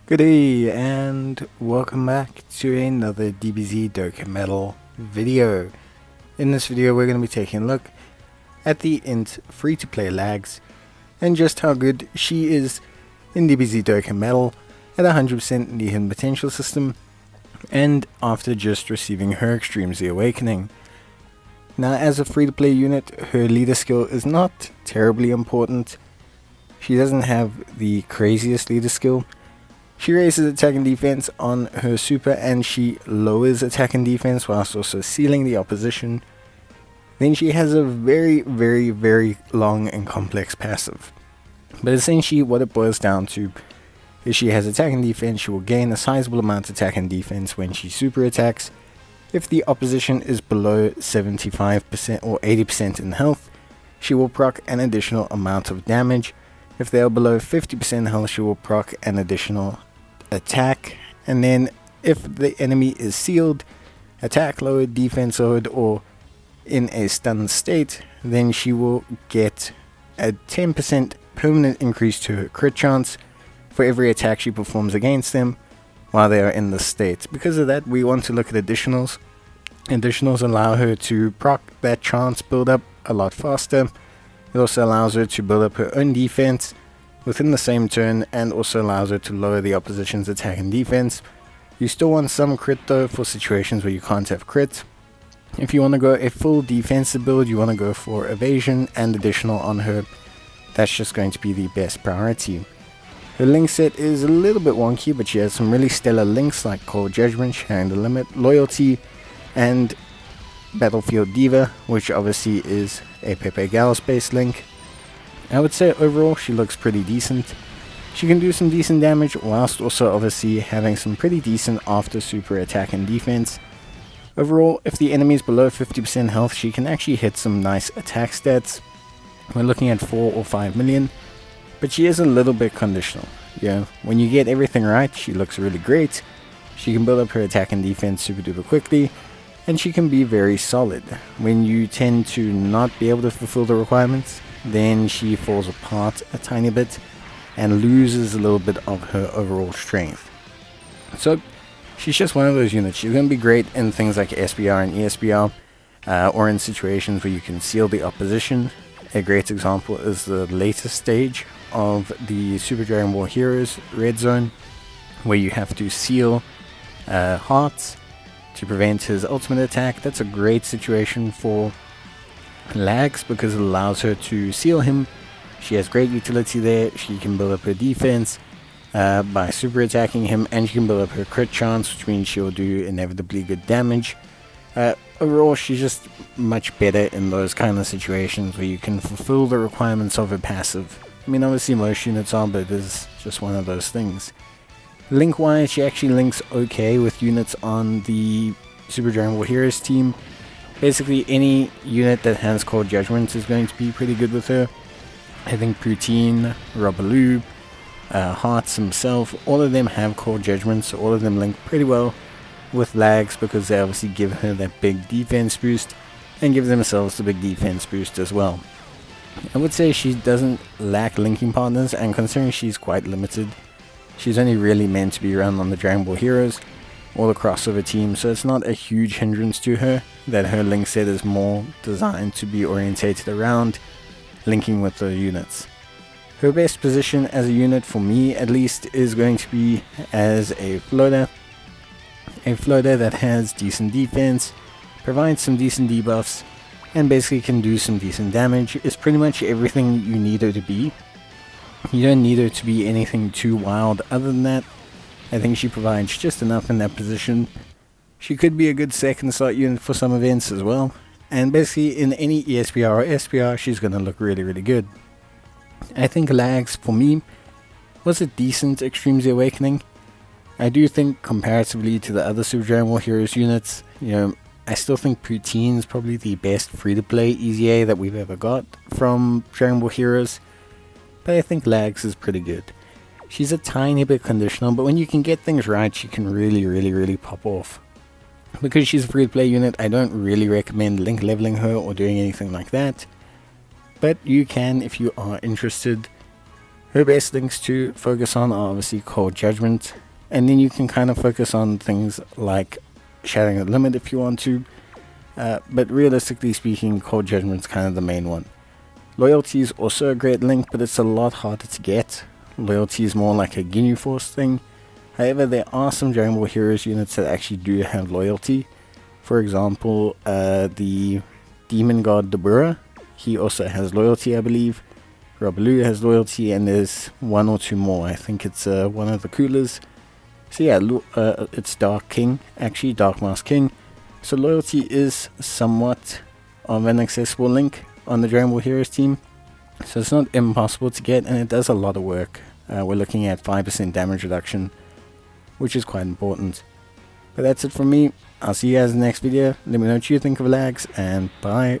Good day and welcome back to another DBZ Dokkan Battle video. In this video we're going to be taking a look at the Int free-to-play Lagss and just how good she is in DBZ Dokkan Battle at 100% in the hidden potential system and after just receiving her Extreme Z Awakening. Now, as a free-to-play unit, her leader skill is not terribly important. She doesn't have the craziest leader skill. She raises attack and defense on her super and she lowers attack and defense whilst also sealing the opposition. Then she has a very long and complex passive. But essentially what it boils down to is she has attack and defense. She will gain a sizable amount of attack and defense when she super attacks. If the opposition is below 75% or 80% in health, she will proc an additional amount of damage. If they are below 50% health, she will proc an additional attack. And then if the enemy is sealed, attack lowered, defense lowered, or in a stunned state, then she will get a 10% permanent increase to her crit chance for every attack she performs against them while they are in this state. Because of that, we want to look at additionals. Additionals allow her to proc that chance build up a lot faster. It also allows her to build up her own defense within the same turn and also allows her to lower the opposition's attack and defense. You still want some crit though for situations where you can't have crit. If you want to go a full defensive build, you want to go for evasion and additional on her. That's just going to be the best priority. Her link set is a little bit wonky, but she has some really stellar links like Cold Judgment, Sharing the Limit, Loyalty, and Battlefield Diva, which obviously is a Pepe Gals based link. I would say overall she looks pretty decent. She can do some decent damage whilst also obviously having some pretty decent after super attack and defense. Overall, if the enemy is below 50% health, she can actually hit some nice attack stats. We're looking at 4 or 5 million, but she is a little bit conditional. Yeah, when you get everything right, she looks really great. She can build up her attack and defense super duper quickly, and she can be very solid. When you tend to not be able to fulfill the requirements, then she falls apart a tiny bit and loses a little bit of her overall strength. So she's just one of those units. She's going to be great in things like SBR and ESBR, or in situations where you can seal the opposition. A great example is the latest stage of the Super Dragon Ball Heroes Red Zone, where you have to seal hearts to prevent his ultimate attack. That's a great situation for Lagss because it allows her to seal him. She has great utility there. She can build up her defense by super attacking him, and she can build up her crit chance, which means she'll do inevitably good damage. Overall, she's just much better in those kind of situations where you can fulfill the requirements of her passive. I mean, obviously most units are, but it is just one of those things. Link wise, she actually links okay with units on the Super Dragon Ball Heroes team. Basically any unit that has Cold Judgment is going to be pretty good with her. I think Poutine, Robaloo, Hearts himself, all of them have Cold Judgment, so all of them link pretty well with Lagss because they obviously give her that big defense boost and give themselves the big defense boost as well. I would say she doesn't lack linking partners, and considering she's quite limited, she's only really meant to be run on the Dragon Ball Heroes or the crossover team, so it's not a huge hindrance to her that her link set is more designed to be orientated around linking with the units. Her best position as a unit, for me at least, is going to be as a floater. A floater that has decent defense, provides some decent debuffs, and basically can do some decent damage. Is pretty much everything you need her to be. You don't need her to be anything too wild other than that. I think she provides just enough in that position. She could be a good second slot unit for some events as well. And basically in any ESBR or SBR, she's going to look really good. I think Lagss, for me, was a decent Extreme Z Awakening. I do think comparatively to the other Super Dragon Ball Heroes units, I still think Poutine is probably the best free-to-play EZA that we've ever got from Dragon Ball Heroes. But I think Lagss is pretty good. She's a tiny bit conditional, but when you can get things right, she can really pop off. Because she's a free-to-play unit, I don't really recommend link leveling her or doing anything like that. But you can if you are interested. Her best things to focus on are obviously Cold Judgment, and then you can kind of focus on things like Shattering the Limit if you want to, but realistically speaking, Cold Judgment's kind of the main one. Loyalty is also a great link, but it's a lot harder to get. Loyalty is more like a Ginyu Force thing. However, there are some Dragon Ball Heroes units that actually do have loyalty. For example, the Demon God Dabura, he also has loyalty, I believe. Rabalu has loyalty, and there's one or two more. I think it's one of the coolers. So yeah, it's Dark King, actually Dark Mask King. So loyalty is somewhat of an accessible link on the Dragon Ball Heroes team. So it's not impossible to get, and it does a lot of work. We're looking at 5% damage reduction, which is quite important. But that's it from me. I'll see you guys in the next video. Let me know what you think of Lagss, and bye.